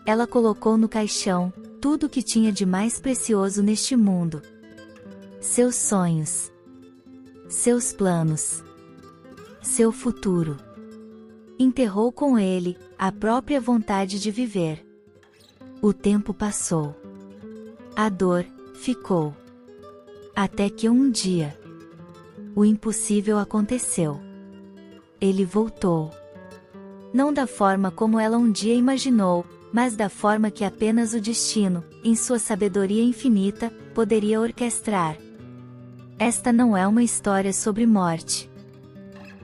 Ela colocou no caixão tudo o que tinha de mais precioso neste mundo. Seus sonhos. Seus planos. Seu futuro. Enterrou com ele a própria vontade de viver. O tempo passou. A dor ficou. Até que um dia, o impossível aconteceu. Ele voltou. Não da forma como ela um dia imaginou, mas da forma que apenas o destino, em sua sabedoria infinita, poderia orquestrar. Esta não é uma história sobre morte.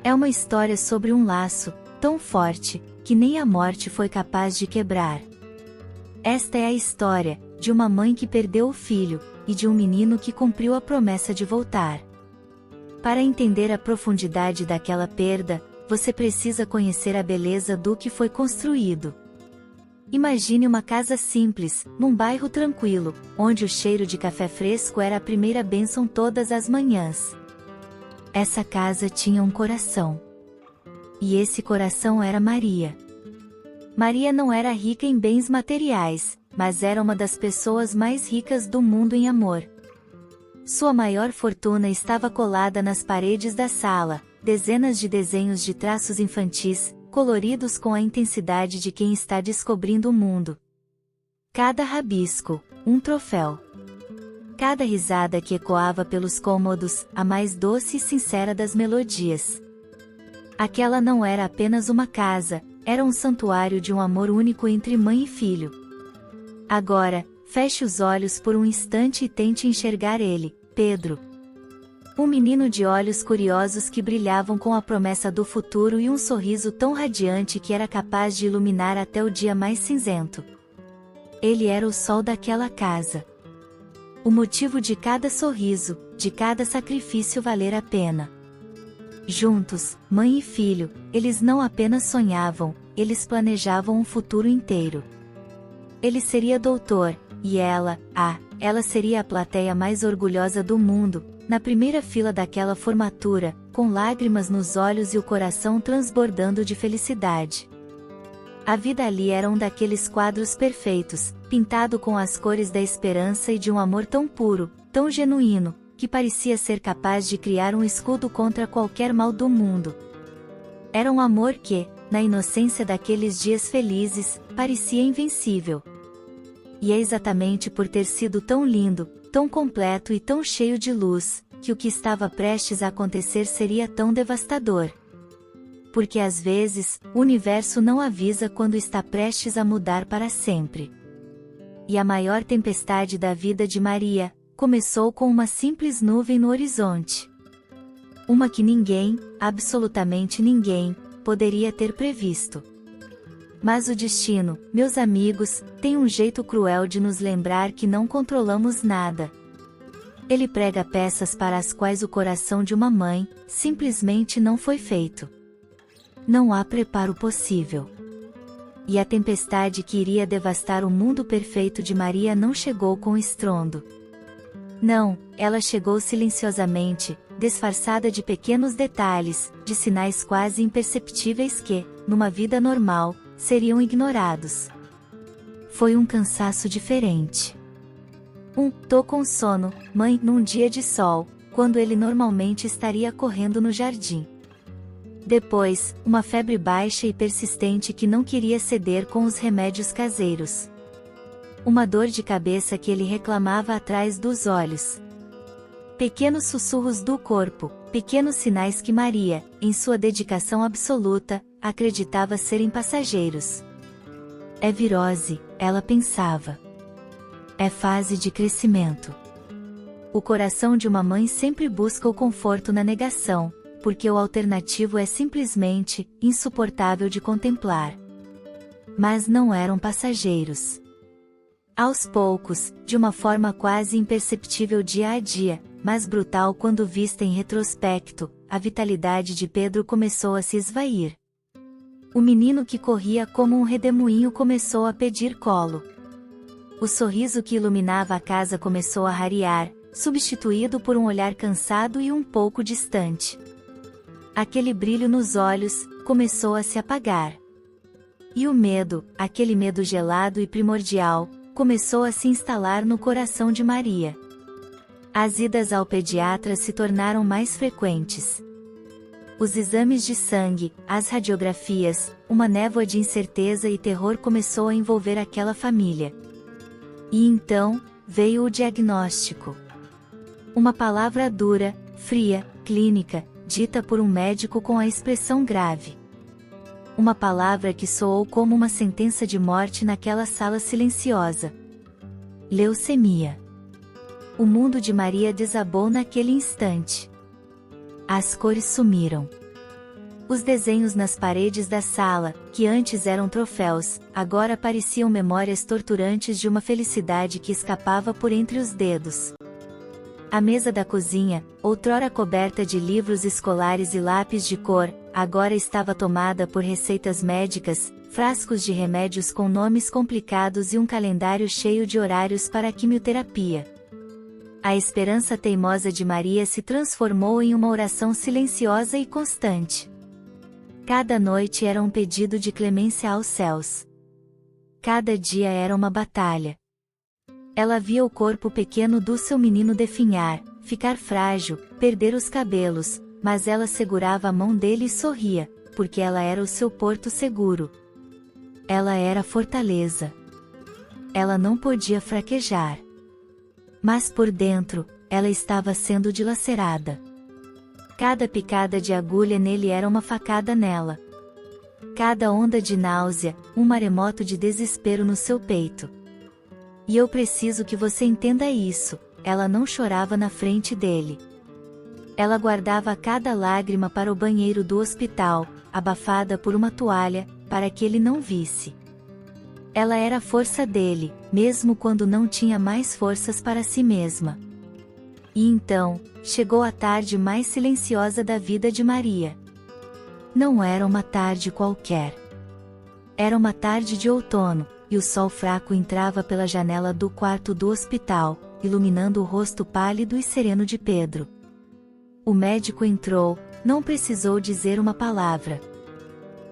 É uma história sobre um laço, tão forte, que nem a morte foi capaz de quebrar. Esta é a história de uma mãe que perdeu o filho, e de um menino que cumpriu a promessa de voltar. Para entender a profundidade daquela perda, você precisa conhecer a beleza do que foi construído. Imagine uma casa simples, num bairro tranquilo, onde o cheiro de café fresco era a primeira bênção todas as manhãs. Essa casa tinha um coração. E esse coração era Maria. Maria não era rica em bens materiais, mas era uma das pessoas mais ricas do mundo em amor. Sua maior fortuna estava colada nas paredes da sala, dezenas de desenhos de traços infantis, coloridos com a intensidade de quem está descobrindo o mundo. Cada rabisco, um troféu. Cada risada que ecoava pelos cômodos, a mais doce e sincera das melodias. Aquela não era apenas uma casa, era um santuário de um amor único entre mãe e filho. Agora, feche os olhos por um instante e tente enxergar ele, Pedro. Um menino de olhos curiosos que brilhavam com a promessa do futuro e um sorriso tão radiante que era capaz de iluminar até o dia mais cinzento. Ele era o sol daquela casa. O motivo de cada sorriso, de cada sacrifício valer a pena. Juntos, mãe e filho, eles não apenas sonhavam, eles planejavam um futuro inteiro. Ele seria doutor, e ela seria a plateia mais orgulhosa do mundo, na primeira fila daquela formatura, com lágrimas nos olhos e o coração transbordando de felicidade. A vida ali era um daqueles quadros perfeitos, pintado com as cores da esperança e de um amor tão puro, tão genuíno, que parecia ser capaz de criar um escudo contra qualquer mal do mundo. Era um amor que, na inocência daqueles dias felizes, parecia invencível. E é exatamente por ter sido tão lindo, tão completo e tão cheio de luz, que o que estava prestes a acontecer seria tão devastador. Porque às vezes, o universo não avisa quando está prestes a mudar para sempre. E a maior tempestade da vida de Maria começou com uma simples nuvem no horizonte. Uma que ninguém, absolutamente ninguém, poderia ter previsto. Mas o destino, meus amigos, tem um jeito cruel de nos lembrar que não controlamos nada. Ele prega peças para as quais o coração de uma mãe simplesmente não foi feito. Não há preparo possível. E a tempestade que iria devastar o mundo perfeito de Maria não chegou com estrondo. Não, ela chegou silenciosamente, disfarçada de pequenos detalhes, de sinais quase imperceptíveis que, numa vida normal, seriam ignorados. Foi um cansaço diferente. Tô com sono, mãe, num dia de sol, quando ele normalmente estaria correndo no jardim. Depois, uma febre baixa e persistente que não queria ceder com os remédios caseiros. Uma dor de cabeça que ele reclamava atrás dos olhos. Pequenos sussurros do corpo, pequenos sinais que Maria, em sua dedicação absoluta, acreditava serem passageiros. É virose, ela pensava. É fase de crescimento. O coração de uma mãe sempre busca o conforto na negação, porque o alternativo é simplesmente insuportável de contemplar. Mas não eram passageiros. Aos poucos, de uma forma quase imperceptível dia a dia, mas brutal quando vista em retrospecto, a vitalidade de Pedro começou a se esvair. O menino que corria como um redemoinho começou a pedir colo. O sorriso que iluminava a casa começou a rarear, substituído por um olhar cansado e um pouco distante. Aquele brilho nos olhos começou a se apagar. E o medo, aquele medo gelado e primordial, começou a se instalar no coração de Maria. As idas ao pediatra se tornaram mais frequentes. Os exames de sangue, as radiografias, uma névoa de incerteza e terror começou a envolver aquela família. E então, veio o diagnóstico. Uma palavra dura, fria, clínica, dita por um médico com a expressão grave. Uma palavra que soou como uma sentença de morte naquela sala silenciosa. Leucemia. O mundo de Maria desabou naquele instante. As cores sumiram. Os desenhos nas paredes da sala, que antes eram troféus, agora pareciam memórias torturantes de uma felicidade que escapava por entre os dedos. A mesa da cozinha, outrora coberta de livros escolares e lápis de cor, agora estava tomada por receitas médicas, frascos de remédios com nomes complicados e um calendário cheio de horários para a quimioterapia. A esperança teimosa de Maria se transformou em uma oração silenciosa e constante. Cada noite era um pedido de clemência aos céus. Cada dia era uma batalha. Ela via o corpo pequeno do seu menino definhar, ficar frágil, perder os cabelos, mas ela segurava a mão dele e sorria, porque ela era o seu porto seguro. Ela era a fortaleza. Ela não podia fraquejar. Mas por dentro, ela estava sendo dilacerada. Cada picada de agulha nele era uma facada nela. Cada onda de náusea, um maremoto de desespero no seu peito. E eu preciso que você entenda isso, ela não chorava na frente dele. Ela guardava cada lágrima para o banheiro do hospital, abafada por uma toalha, para que ele não visse. Ela era a força dele, mesmo quando não tinha mais forças para si mesma. E então, chegou a tarde mais silenciosa da vida de Maria. Não era uma tarde qualquer. Era uma tarde de outono, e o sol fraco entrava pela janela do quarto do hospital, iluminando o rosto pálido e sereno de Pedro. O médico entrou, não precisou dizer uma palavra.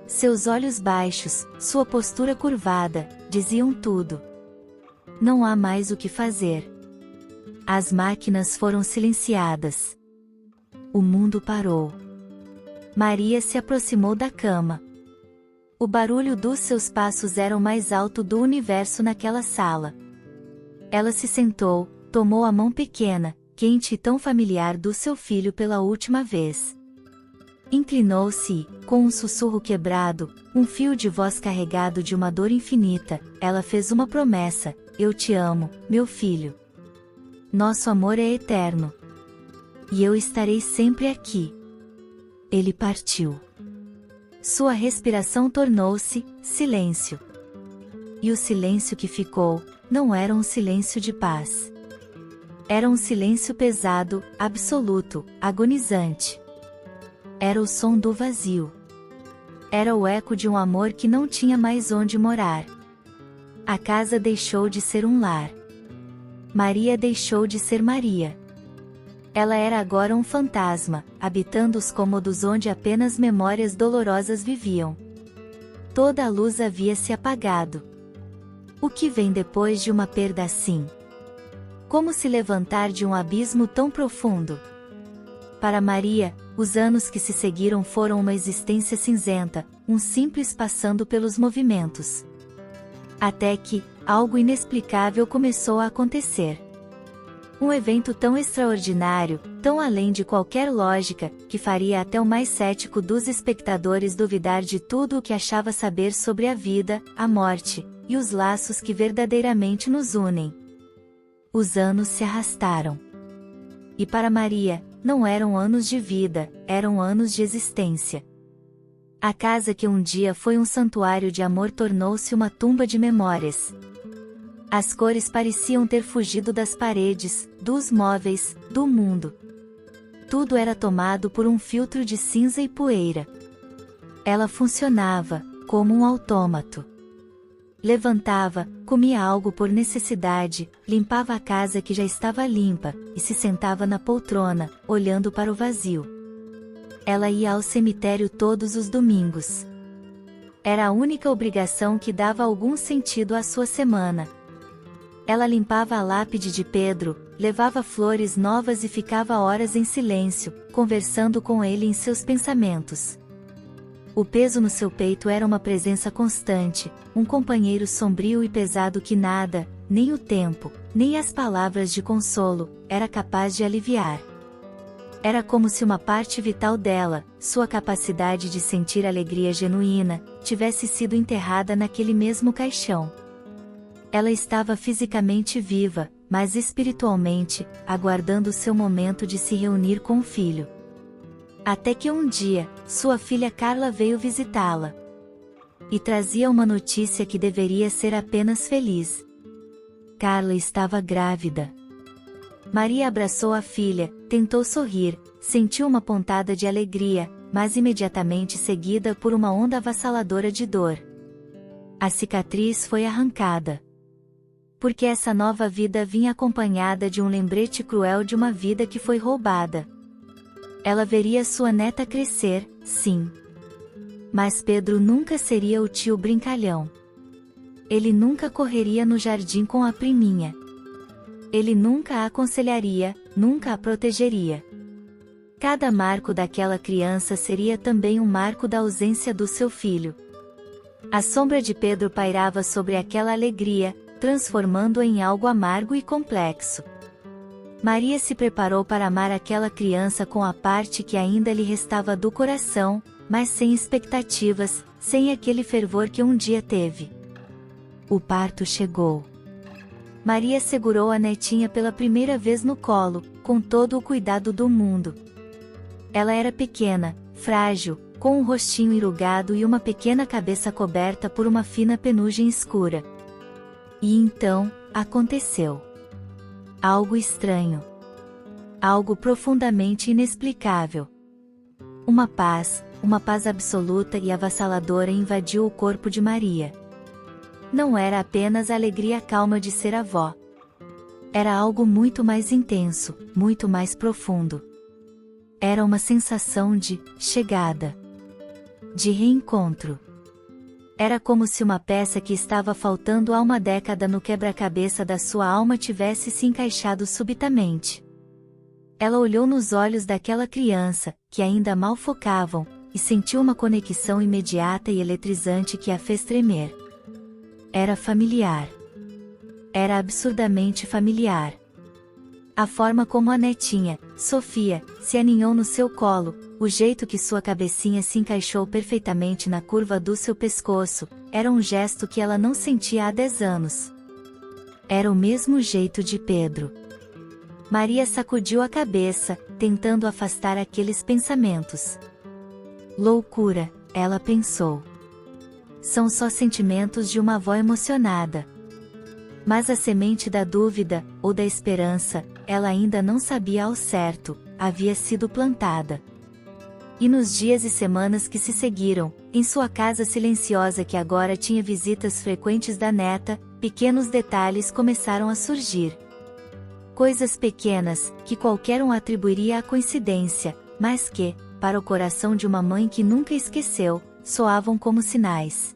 Seus olhos baixos, sua postura curvada, diziam tudo. Não há mais o que fazer. As máquinas foram silenciadas. O mundo parou. Maria se aproximou da cama. O barulho dos seus passos era o mais alto do universo naquela sala. Ela se sentou, tomou a mão pequena, quente e tão familiar do seu filho pela última vez. Inclinou-se e, com um sussurro quebrado, um fio de voz carregado de uma dor infinita, ela fez uma promessa: eu te amo, meu filho. Nosso amor é eterno. E eu estarei sempre aqui. Ele partiu. Sua respiração tornou-se silêncio. E o silêncio que ficou, não era um silêncio de paz. Era um silêncio pesado, absoluto, agonizante. Era o som do vazio. Era o eco de um amor que não tinha mais onde morar. A casa deixou de ser um lar. Maria deixou de ser Maria. Ela era agora um fantasma, habitando os cômodos onde apenas memórias dolorosas viviam. Toda a luz havia se apagado. O que vem depois de uma perda assim? Como se levantar de um abismo tão profundo? Para Maria, os anos que se seguiram foram uma existência cinzenta, um simples passando pelos movimentos. Até que, algo inexplicável começou a acontecer. Um evento tão extraordinário, tão além de qualquer lógica, que faria até o mais cético dos espectadores duvidar de tudo o que achava saber sobre a vida, a morte, e os laços que verdadeiramente nos unem. Os anos se arrastaram. E para Maria, não eram anos de vida, eram anos de existência. A casa que um dia foi um santuário de amor tornou-se uma tumba de memórias. As cores pareciam ter fugido das paredes, dos móveis, do mundo. Tudo era tomado por um filtro de cinza e poeira. Ela funcionava, como um autômato. Levantava, comia algo por necessidade, limpava a casa que já estava limpa, e se sentava na poltrona, olhando para o vazio. Ela ia ao cemitério todos os domingos. Era a única obrigação que dava algum sentido à sua semana. Ela limpava a lápide de Pedro, levava flores novas e ficava horas em silêncio, conversando com ele em seus pensamentos. O peso no seu peito era uma presença constante, um companheiro sombrio e pesado que nada, nem o tempo, nem as palavras de consolo, era capaz de aliviar. Era como se uma parte vital dela, sua capacidade de sentir alegria genuína, tivesse sido enterrada naquele mesmo caixão. Ela estava fisicamente viva, mas espiritualmente, aguardando seu momento de se reunir com o filho. Até que um dia, sua filha Carla veio visitá-la. E trazia uma notícia que deveria ser apenas feliz. Carla estava grávida. Maria abraçou a filha, tentou sorrir, sentiu uma pontada de alegria, mas imediatamente seguida por uma onda avassaladora de dor. A cicatriz foi arrancada. Porque essa nova vida vinha acompanhada de um lembrete cruel de uma vida que foi roubada. Ela veria sua neta crescer, sim. Mas Pedro nunca seria o tio brincalhão. Ele nunca correria no jardim com a priminha. Ele nunca a aconselharia, nunca a protegeria. Cada marco daquela criança seria também um marco da ausência do seu filho. A sombra de Pedro pairava sobre aquela alegria, transformando-a em algo amargo e complexo. Maria se preparou para amar aquela criança com a parte que ainda lhe restava do coração, mas sem expectativas, sem aquele fervor que um dia teve. O parto chegou. Maria segurou a netinha pela primeira vez no colo, com todo o cuidado do mundo. Ela era pequena, frágil, com um rostinho enrugado e uma pequena cabeça coberta por uma fina penugem escura. E então, aconteceu. Algo estranho. Algo profundamente inexplicável. Uma paz absoluta e avassaladora invadiu o corpo de Maria. Não era apenas a alegria calma de ser avó. Era algo muito mais intenso, muito mais profundo. Era uma sensação de chegada. De reencontro. Era como se uma peça que estava faltando há uma década no quebra-cabeça da sua alma tivesse se encaixado subitamente. Ela olhou nos olhos daquela criança, que ainda mal focavam, e sentiu uma conexão imediata e eletrizante que a fez tremer. Era familiar. Era absurdamente familiar. A forma como a netinha, Sofia, se aninhou no seu colo, o jeito que sua cabecinha se encaixou perfeitamente na curva do seu pescoço, era um gesto que ela não sentia há 10 anos. Era o mesmo jeito de Pedro. Maria sacudiu a cabeça, tentando afastar aqueles pensamentos. Loucura, ela pensou. São só sentimentos de uma avó emocionada. Mas a semente da dúvida, ou da esperança, ela ainda não sabia ao certo, havia sido plantada. E nos dias e semanas que se seguiram, em sua casa silenciosa que agora tinha visitas frequentes da neta, pequenos detalhes começaram a surgir. Coisas pequenas, que qualquer um atribuiria à coincidência, mas que, para o coração de uma mãe que nunca esqueceu, soavam como sinais.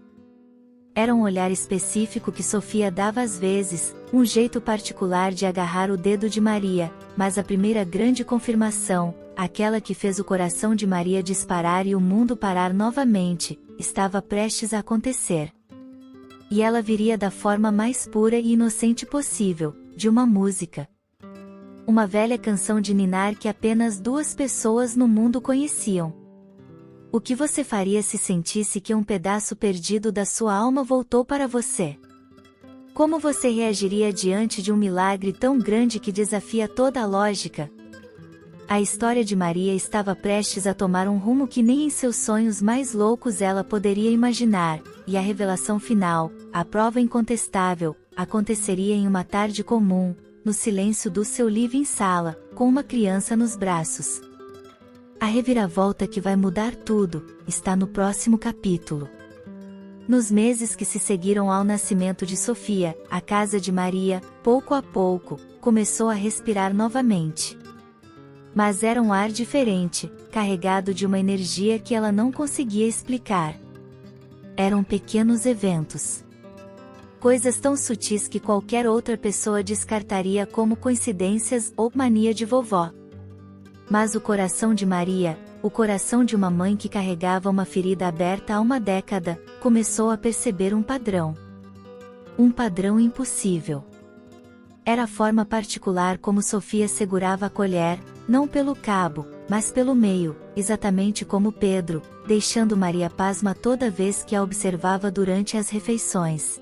Era um olhar específico que Sofia dava às vezes, um jeito particular de agarrar o dedo de Maria, mas a primeira grande confirmação, aquela que fez o coração de Maria disparar e o mundo parar novamente, estava prestes a acontecer. E ela viria da forma mais pura e inocente possível, de uma música. Uma velha canção de ninar que apenas 2 pessoas no mundo conheciam. O que você faria se sentisse que um pedaço perdido da sua alma voltou para você? Como você reagiria diante de um milagre tão grande que desafia toda a lógica? A história de Maria estava prestes a tomar um rumo que nem em seus sonhos mais loucos ela poderia imaginar, e a revelação final, a prova incontestável, aconteceria em uma tarde comum, no silêncio do seu living sala, com uma criança nos braços. A reviravolta que vai mudar tudo, está no próximo capítulo. Nos meses que se seguiram ao nascimento de Sofia, a casa de Maria, pouco a pouco, começou a respirar novamente. Mas era um ar diferente, carregado de uma energia que ela não conseguia explicar. Eram pequenos eventos. Coisas tão sutis que qualquer outra pessoa descartaria como coincidências ou mania de vovó. Mas o coração de Maria, o coração de uma mãe que carregava uma ferida aberta há uma década, começou a perceber um padrão. Um padrão impossível. Era a forma particular como Sofia segurava a colher, não pelo cabo, mas pelo meio, exatamente como Pedro, deixando Maria pasma toda vez que a observava durante as refeições.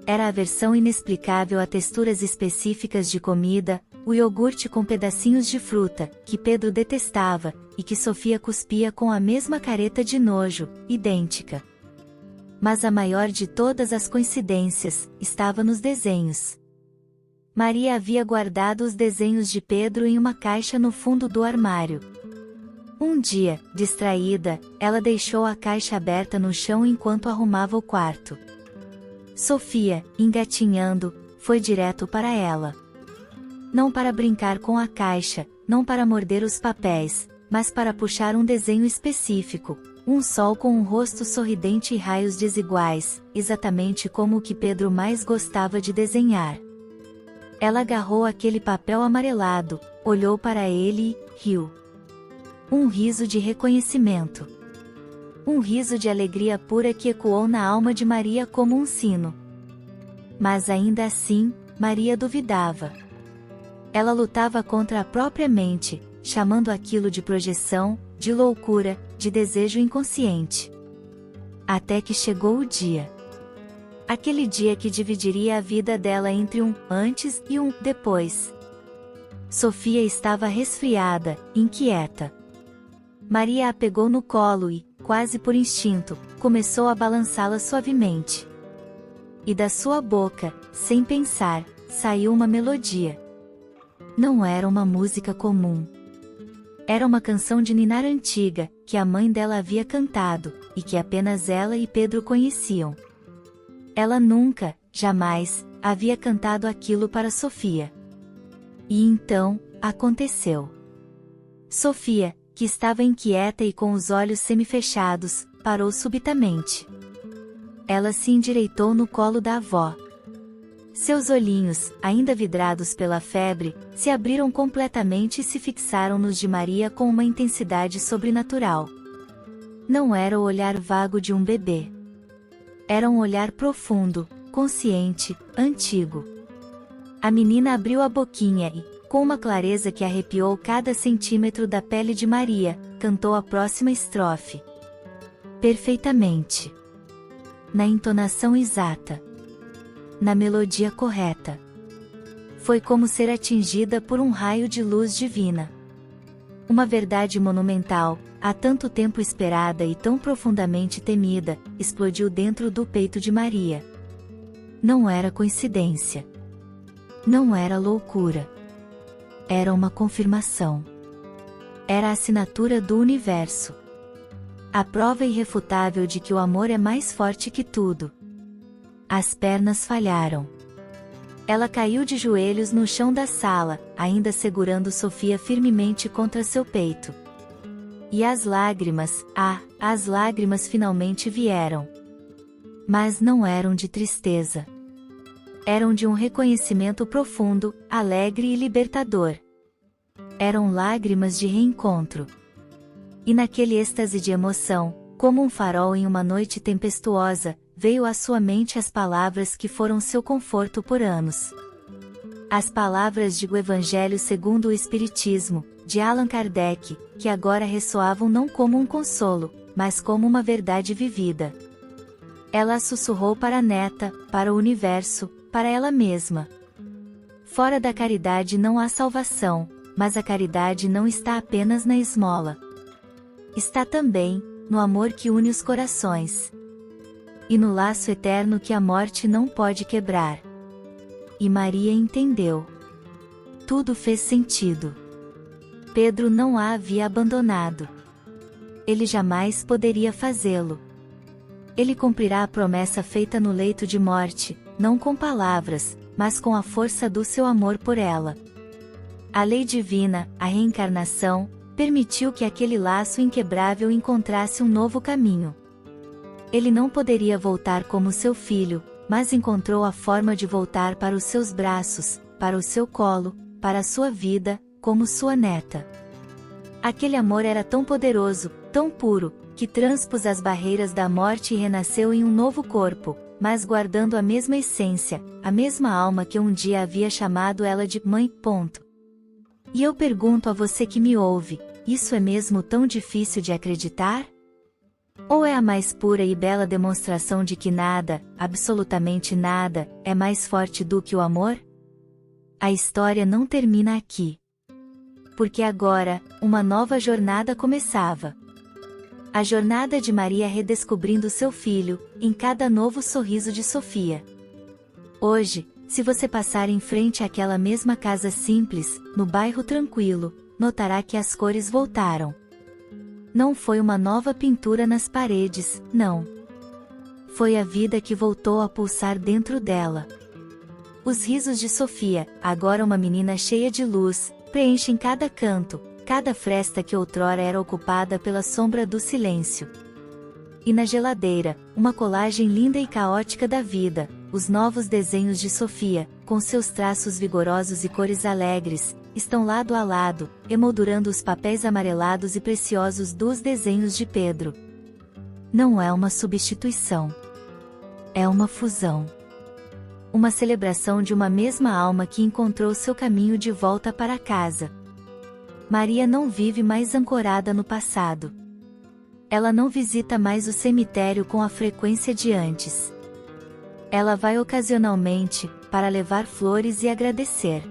Era a aversão inexplicável a texturas específicas de comida, o iogurte com pedacinhos de fruta, que Pedro detestava, e que Sofia cuspia com a mesma careta de nojo, idêntica. Mas a maior de todas as coincidências, estava nos desenhos. Maria havia guardado os desenhos de Pedro em uma caixa no fundo do armário. Um dia, distraída, ela deixou a caixa aberta no chão enquanto arrumava o quarto. Sofia, engatinhando, foi direto para ela. Não para brincar com a caixa, não para morder os papéis, mas para puxar um desenho específico, um sol com um rosto sorridente e raios desiguais, exatamente como o que Pedro mais gostava de desenhar. Ela agarrou aquele papel amarelado, olhou para ele e riu. Um riso de reconhecimento. Um riso de alegria pura que ecoou na alma de Maria como um sino. Mas ainda assim, Maria duvidava. Ela lutava contra a própria mente, chamando aquilo de projeção, de loucura, de desejo inconsciente. Até que chegou o dia. Aquele dia que dividiria a vida dela entre um antes e um depois. Sofia estava resfriada, inquieta. Maria a pegou no colo e, quase por instinto, começou a balançá-la suavemente. E da sua boca, sem pensar, saiu uma melodia. Não era uma música comum. Era uma canção de ninar antiga, que a mãe dela havia cantado, e que apenas ela e Pedro conheciam. Ela nunca, jamais, havia cantado aquilo para Sofia. E então, aconteceu. Sofia, que estava inquieta e com os olhos semifechados, parou subitamente. Ela se endireitou no colo da avó. Seus olhinhos, ainda vidrados pela febre, se abriram completamente e se fixaram nos de Maria com uma intensidade sobrenatural. Não era o olhar vago de um bebê. Era um olhar profundo, consciente, antigo. A menina abriu a boquinha e, com uma clareza que arrepiou cada centímetro da pele de Maria, cantou a próxima estrofe. Perfeitamente. Na entonação exata. Na melodia correta. Foi como ser atingida por um raio de luz divina. Uma verdade monumental, há tanto tempo esperada e tão profundamente temida, explodiu dentro do peito de Maria. Não era coincidência. Não era loucura. Era uma confirmação. Era a assinatura do universo. A prova irrefutável de que o amor é mais forte que tudo. As pernas falharam. Ela caiu de joelhos no chão da sala, ainda segurando Sofia firmemente contra seu peito. E as lágrimas, as lágrimas finalmente vieram. Mas não eram de tristeza. Eram de um reconhecimento profundo, alegre e libertador. Eram lágrimas de reencontro. E naquele êxtase de emoção, como um farol em uma noite tempestuosa, veio à sua mente as palavras que foram seu conforto por anos. As palavras de O Evangelho segundo o Espiritismo, de Allan Kardec, que agora ressoavam não como um consolo, mas como uma verdade vivida. Ela sussurrou para a neta, para o universo, para ela mesma. Fora da caridade não há salvação, mas a caridade não está apenas na esmola. Está também, no amor que une os corações. E no laço eterno que a morte não pode quebrar. E Maria entendeu. Tudo fez sentido. Pedro não a havia abandonado. Ele jamais poderia fazê-lo. Ele cumprirá a promessa feita no leito de morte, não com palavras, mas com a força do seu amor por ela. A lei divina, a reencarnação, permitiu que aquele laço inquebrável encontrasse um novo caminho. Ele não poderia voltar como seu filho, mas encontrou a forma de voltar para os seus braços, para o seu colo, para a sua vida, como sua neta. Aquele amor era tão poderoso, tão puro, que transpôs as barreiras da morte e renasceu em um novo corpo, mas guardando a mesma essência, a mesma alma que um dia havia chamado ela de mãe. E eu pergunto a você que me ouve, isso é mesmo tão difícil de acreditar? Ou é a mais pura e bela demonstração de que nada, absolutamente nada, é mais forte do que o amor? A história não termina aqui. Porque agora, uma nova jornada começava. A jornada de Maria redescobrindo seu filho, em cada novo sorriso de Sofia. Hoje, se você passar em frente àquela mesma casa simples, no bairro tranquilo, notará que as cores voltaram. Não foi uma nova pintura nas paredes, não. Foi a vida que voltou a pulsar dentro dela. Os risos de Sofia, agora uma menina cheia de luz, preenchem cada canto, cada fresta que outrora era ocupada pela sombra do silêncio. E na geladeira, uma colagem linda e caótica da vida, os novos desenhos de Sofia, com seus traços vigorosos e cores alegres, estão lado a lado, emoldurando os papéis amarelados e preciosos dos desenhos de Pedro. Não é uma substituição. É uma fusão. Uma celebração de uma mesma alma que encontrou seu caminho de volta para casa. Maria não vive mais ancorada no passado. Ela não visita mais o cemitério com a frequência de antes. Ela vai ocasionalmente, para levar flores e agradecer.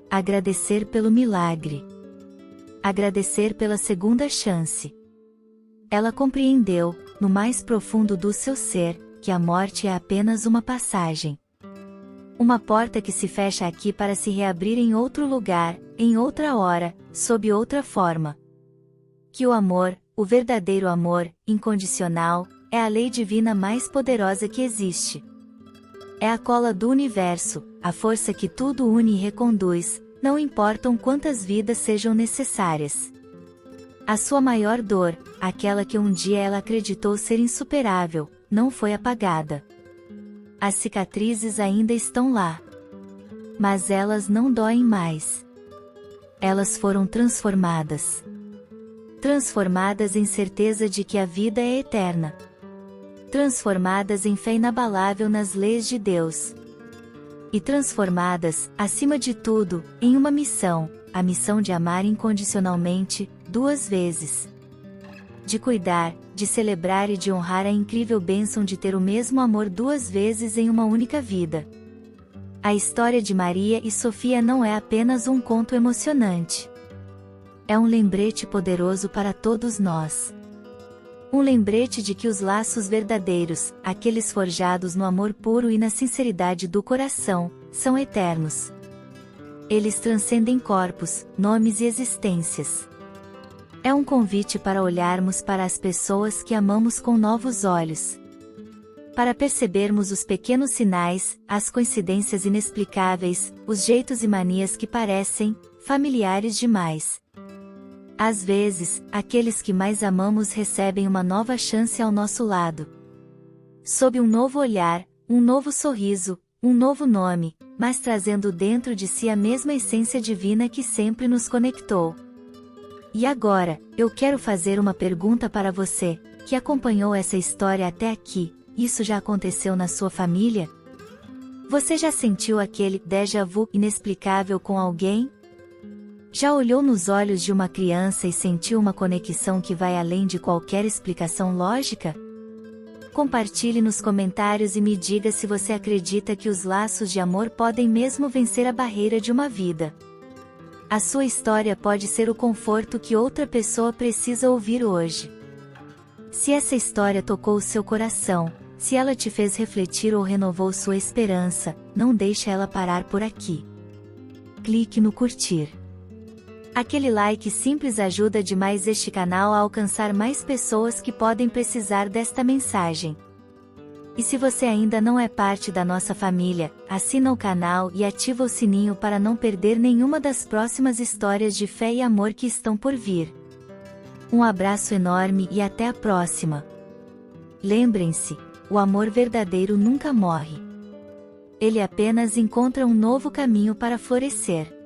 Agradecer pelo milagre. Agradecer pela segunda chance. Ela compreendeu, no mais profundo do seu ser, que a morte é apenas uma passagem. Uma porta que se fecha aqui para se reabrir em outro lugar, em outra hora, sob outra forma. Que o amor, o verdadeiro amor, incondicional, é a lei divina mais poderosa que existe. É a cola do universo, a força que tudo une e reconduz, não importam quantas vidas sejam necessárias. A sua maior dor, aquela que um dia ela acreditou ser insuperável, não foi apagada. As cicatrizes ainda estão lá. Mas elas não doem mais. Elas foram transformadas. Transformadas em certeza de que a vida é eterna. Transformadas em fé inabalável nas leis de Deus. E transformadas, acima de tudo, em uma missão, a missão de amar incondicionalmente, 2 vezes. De cuidar, de celebrar e de honrar a incrível bênção de ter o mesmo amor 2 vezes em uma única vida. A história de Maria e Sofia não é apenas um conto emocionante. É um lembrete poderoso para todos nós. Um lembrete de que os laços verdadeiros, aqueles forjados no amor puro e na sinceridade do coração, são eternos. Eles transcendem corpos, nomes e existências. É um convite para olharmos para as pessoas que amamos com novos olhos. Para percebermos os pequenos sinais, as coincidências inexplicáveis, os jeitos e manias que parecem familiares demais. Às vezes, aqueles que mais amamos recebem uma nova chance ao nosso lado. Sob um novo olhar, um novo sorriso, um novo nome, mas trazendo dentro de si a mesma essência divina que sempre nos conectou. E agora, eu quero fazer uma pergunta para você, que acompanhou essa história até aqui: isso já aconteceu na sua família? Você já sentiu aquele déjà vu inexplicável com alguém? Já olhou nos olhos de uma criança e sentiu uma conexão que vai além de qualquer explicação lógica? Compartilhe nos comentários e me diga se você acredita que os laços de amor podem mesmo vencer a barreira de uma vida. A sua história pode ser o conforto que outra pessoa precisa ouvir hoje. Se essa história tocou o seu coração, se ela te fez refletir ou renovou sua esperança, não deixe ela parar por aqui. Clique no curtir. Aquele like simples ajuda demais este canal a alcançar mais pessoas que podem precisar desta mensagem. E se você ainda não é parte da nossa família, assina o canal e ativa o sininho para não perder nenhuma das próximas histórias de fé e amor que estão por vir. Um abraço enorme e até a próxima! Lembrem-se, o amor verdadeiro nunca morre. Ele apenas encontra um novo caminho para florescer.